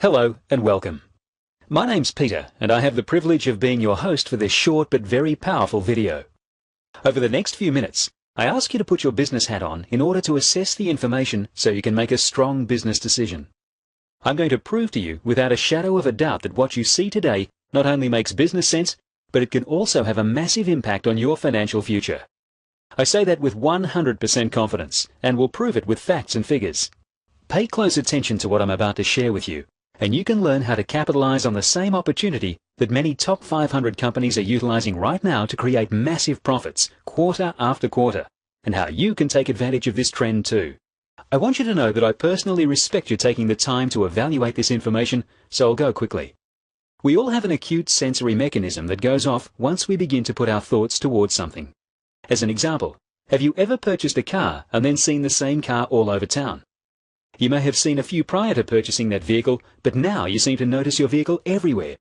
Hello and welcome. My name's Peter and I have the privilege of being your host for this short but very powerful video. Over the next few minutes, I ask you to put your business hat on in order to assess the information so you can make a strong business decision. I'm going to prove to you without a shadow of a doubt that what you see today not only makes business sense, but it can also have a massive impact on your financial future. I say that with 100% confidence and will prove it with facts and figures. Pay close attention to what I'm about to share with you, and you can learn how to capitalize on the same opportunity that many top 500 companies are utilizing right now to create massive profits quarter after quarter, and how you can take advantage of this trend too. I want you to know that I personally respect you taking the time to evaluate this information, so I'll go quickly. We all have an acute sensory mechanism that goes off once we begin to put our thoughts towards something. As an example, have you ever purchased a car and then seen the same car all over town? You may have seen a few prior to purchasing that vehicle, but now you seem to notice your vehicle everywhere.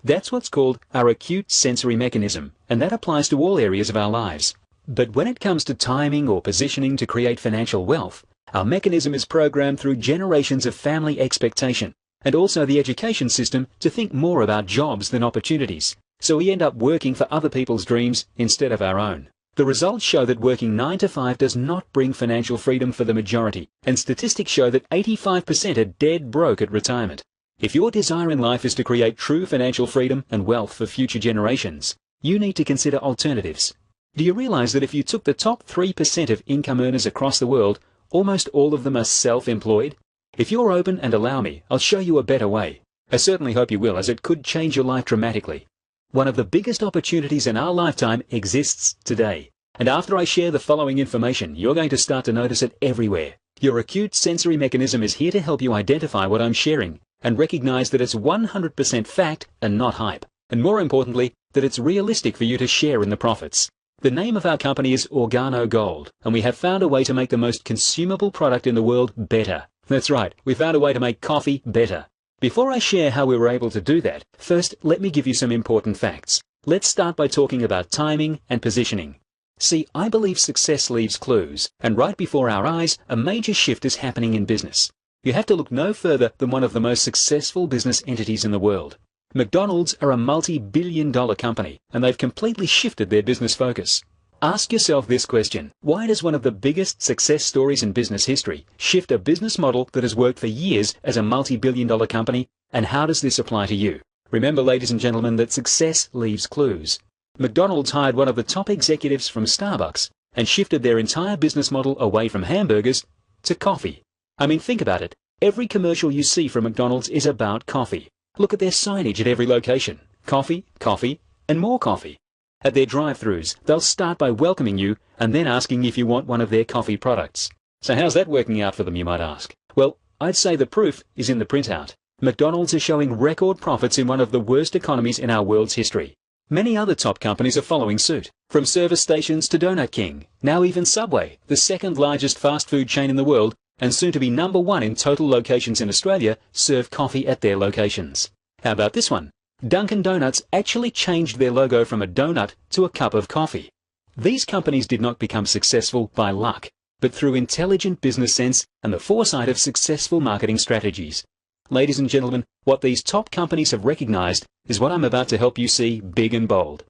That's what's called our acute sensory mechanism, and that applies to all areas of our lives. But when it comes to timing or positioning to create financial wealth, our mechanism is programmed through generations of family expectation, and also the education system to think more about jobs than opportunities, so we end up working for other people's dreams instead of our own. The results show that working 9 to 5 does not bring financial freedom for the majority, and statistics show that 85% are dead broke at retirement. If your desire in life is to create true financial freedom and wealth for future generations, you need to consider alternatives. Do you realize that if you took the top 3% of income earners across the world, almost all of them are self-employed? If you're open and allow me, I'll show you a better way. I certainly hope you will, as it could change your life dramatically. One of the biggest opportunities in our lifetime exists today. And after I share the following information, you're going to start to notice it everywhere. Your acute sensory mechanism is here to help you identify what I'm sharing and recognize that it's 100% fact and not hype. And more importantly, that it's realistic for you to share in the profits. The name of our company is OrGano Gold, and we have found a way to make the most consumable product in the world better. That's right, we found a way to make coffee better. Before I share how we were able to do that, first let me give you some important facts. Let's start by talking about timing and positioning. See, I believe success leaves clues, and right before our eyes, a major shift is happening in business. You have to look no further than one of the most successful business entities in the world. McDonald's are a multi-billion-dollar company, and they've completely shifted their business focus. Ask yourself this question: why does one of the biggest success stories in business history shift a business model that has worked for years as a multi-billion-dollar company, and how does this apply to you? Remember, ladies and gentlemen, that success leaves clues. McDonald's hired one of the top executives from Starbucks and shifted their entire business model away from hamburgers to coffee. I mean, think about it. Every commercial you see from McDonald's is about coffee. Look at their signage at every location. Coffee, coffee, and more coffee. At their drive-thrus, they'll start by welcoming you and then asking if you want one of their coffee products. So how's that working out for them, you might ask? Well, I'd say the proof is in the printout. McDonald's is showing record profits in one of the worst economies in our world's history. Many other top companies are following suit, from service stations to Donut King. Now even Subway, the second largest fast food chain in the world, and soon to be number 1 in total locations in Australia, serve coffee at their locations. How about this one? Dunkin' Donuts actually changed their logo from a donut to a cup of coffee. These companies did not become successful by luck, but through intelligent business sense and the foresight of successful marketing strategies. Ladies and gentlemen, what these top companies have recognized is what I'm about to help you see big and bold.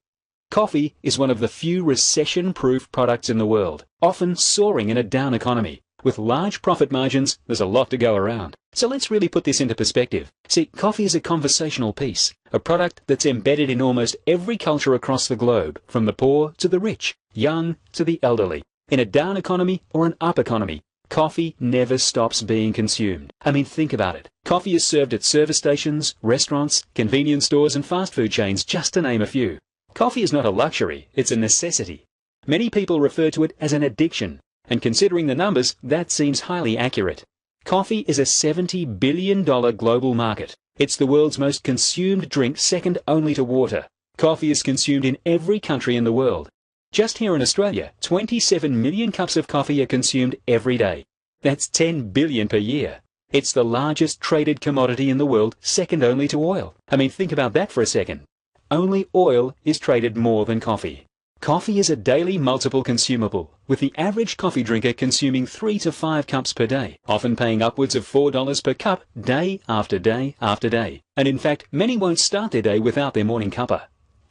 Coffee is one of the few recession-proof products in the world, often soaring in a down economy. With large profit margins, there's a lot to go around. So let's really put this into perspective. See, coffee is a conversational piece, a product that's embedded in almost every culture across the globe, from the poor to the rich, young to the elderly. In a down economy or an up economy, coffee never stops being consumed. I mean, think about it. Coffee is served at service stations, restaurants, convenience stores and fast food chains, just to name a few. Coffee is not a luxury, it's a necessity. Many people refer to it as an addiction, and considering the numbers, that seems highly accurate. Coffee is a $70 billion global market. It's the world's most consumed drink, second only to water. Coffee is consumed in every country in the world. Just here in Australia, 27 million cups of coffee are consumed every day. That's 10 billion per year. It's the largest traded commodity in the world, second only to oil. I mean, think about that for a second. Only oil is traded more than coffee. Coffee is a daily multiple consumable, with the average coffee drinker consuming 3 to 5 cups per day, often paying upwards of $4 per cup day after day after day. And in fact, many won't start their day without their morning cuppa.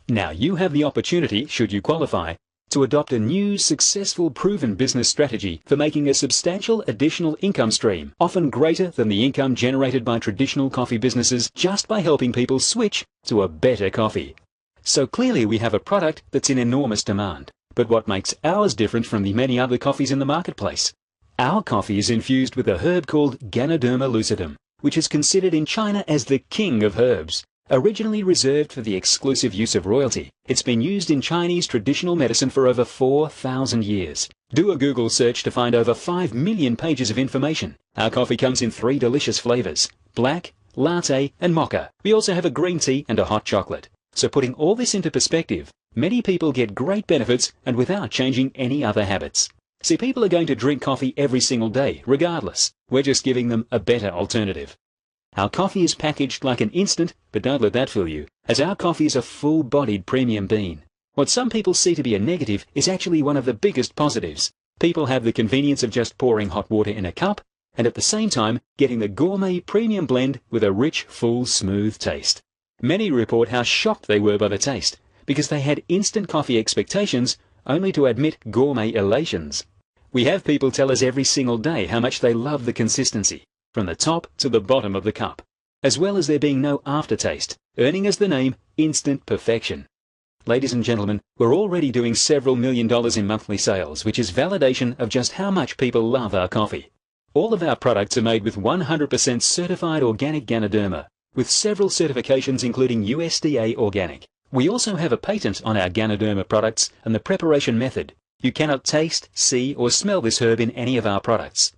Now you have the opportunity, should you qualify, to adopt a new, successful, proven business strategy for making a substantial additional income stream, often greater than the income generated by traditional coffee businesses, just by helping people switch to a better coffee. So clearly we have a product that's in enormous demand. But what makes ours different from the many other coffees in the marketplace? Our coffee is infused with a herb called Ganoderma Lucidum, which is considered in China as the king of herbs. Originally reserved for the exclusive use of royalty, it's been used in Chinese traditional medicine for over 4,000 years. Do a Google search to find over 5 million pages of information. Our coffee comes in 3 delicious flavors: black, latte, and mocha. We also have a green tea and a hot chocolate. So putting all this into perspective, many people get great benefits and without changing any other habits. See, people are going to drink coffee every single day, regardless. We're just giving them a better alternative. Our coffee is packaged like an instant, but don't let that fool you, as our coffee is a full-bodied premium bean. What some people see to be a negative is actually one of the biggest positives. People have the convenience of just pouring hot water in a cup, and at the same time getting the gourmet premium blend with a rich, full, smooth taste. Many report how shocked they were by the taste, because they had instant coffee expectations, only to admit gourmet elations. We have people tell us every single day how much they love the consistency, from the top to the bottom of the cup, as well as there being no aftertaste, earning us the name Instant Perfection. Ladies and gentlemen, we're already doing several $1 million in monthly sales, which is validation of just how much people love our coffee. All of our products are made with 100% certified organic Ganoderma, with several certifications including USDA Organic. We also have a patent on our Ganoderma products and the preparation method. You cannot taste, see, or smell this herb in any of our products.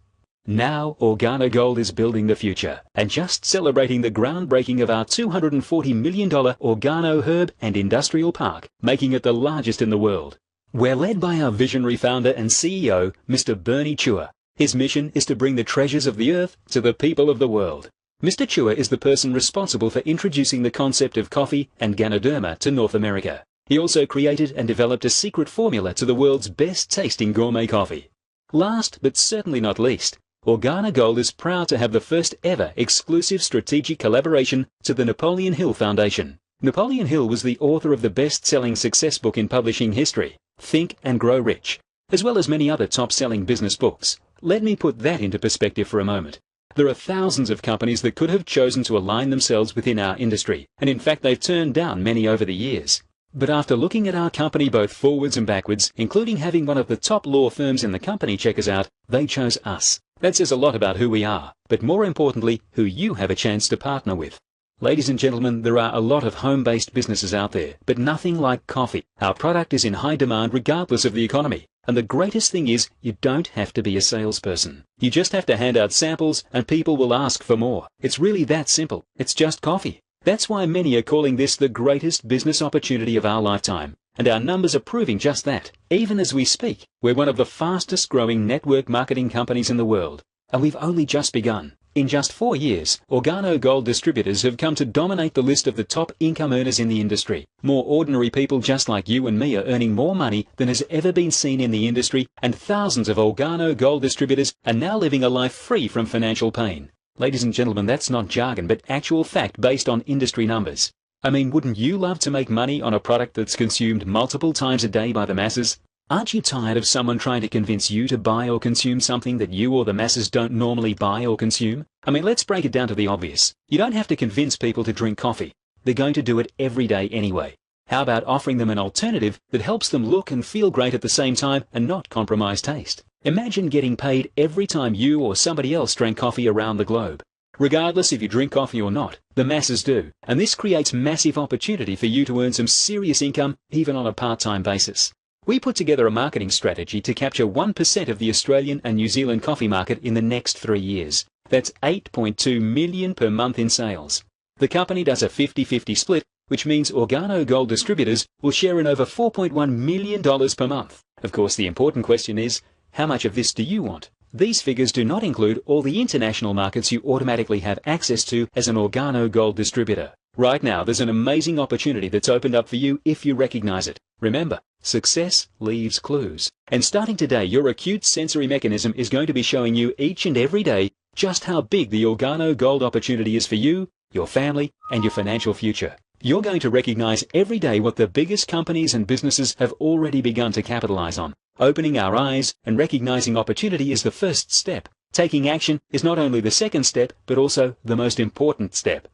Now, OrGano Gold is building the future and just celebrating the groundbreaking of our $240 million Organo Herb and Industrial Park, making it the largest in the world. We're led by our visionary founder and CEO, Mr. Bernie Chua. His mission is to bring the treasures of the earth to the people of the world. Mr. Chua is the person responsible for introducing the concept of coffee and Ganoderma to North America. He also created and developed a secret formula to the world's best-tasting gourmet coffee. Last, but certainly not least, OrGano Gold is proud to have the first ever exclusive strategic collaboration to the Napoleon Hill Foundation. Napoleon Hill was the author of the best-selling success book in publishing history, Think and Grow Rich, as well as many other top-selling business books. Let me put that into perspective for a moment. There are thousands of companies that could have chosen to align themselves within our industry, and in fact they've turned down many over the years. But after looking at our company both forwards and backwards, including having one of the top law firms in the company check us out, they chose us. That says a lot about who we are, but more importantly, who you have a chance to partner with. Ladies and gentlemen, there are a lot of home-based businesses out there, but nothing like coffee. Our product is in high demand regardless of the economy. And the greatest thing is, you don't have to be a salesperson. You just have to hand out samples and people will ask for more. It's really that simple. It's just coffee. That's why many are calling this the greatest business opportunity of our lifetime. And our numbers are proving just that. Even as we speak, we're one of the fastest growing network marketing companies in the world. And we've only just begun. In just 4 years, OrGano Gold distributors have come to dominate the list of the top income earners in the industry. More ordinary people just like you and me are earning more money than has ever been seen in the industry, and thousands of OrGano Gold distributors are now living a life free from financial pain. Ladies and gentlemen, that's not jargon, but actual fact based on industry numbers. I mean, wouldn't you love to make money on a product that's consumed multiple times a day by the masses? Aren't you tired of someone trying to convince you to buy or consume something that you or the masses don't normally buy or consume? I mean, let's break it down to the obvious. You don't have to convince people to drink coffee. They're going to do it every day anyway. How about offering them an alternative that helps them look and feel great at the same time and not compromise taste? Imagine getting paid every time you or somebody else drank coffee around the globe. Regardless if you drink coffee or not, the masses do. And this creates massive opportunity for you to earn some serious income even on a part-time basis. We put together a marketing strategy to capture 1% of the Australian and New Zealand coffee market in the next 3 years. That's $8.2 million per month in sales. The company does a 50-50 split, which means OrGano Gold distributors will share in over $4.1 million per month. Of course, the important question is, how much of this do you want? These figures do not include all the international markets you automatically have access to as an OrGano Gold distributor. Right now, there's an amazing opportunity that's opened up for you if you recognize it. Remember, success leaves clues. And starting today, your acute sensory mechanism is going to be showing you each and every day just how big the OrGano Gold opportunity is for you, your family, and your financial future. You're going to recognize every day what the biggest companies and businesses have already begun to capitalize on. Opening our eyes and recognizing opportunity is the first step. Taking action is not only the second step, but also the most important step.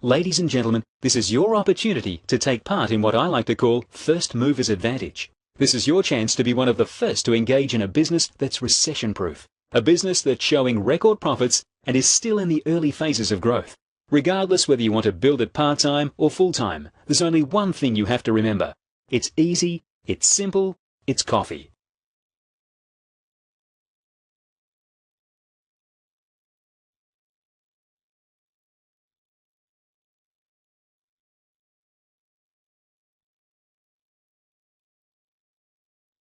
Ladies and gentlemen, this is your opportunity to take part in what I like to call first mover's advantage. This is your chance to be one of the first to engage in a business that's recession-proof, a business that's showing record profits and is still in the early phases of growth. Regardless whether you want to build it part-time or full-time, there's only one thing you have to remember. It's easy, it's simple, it's coffee.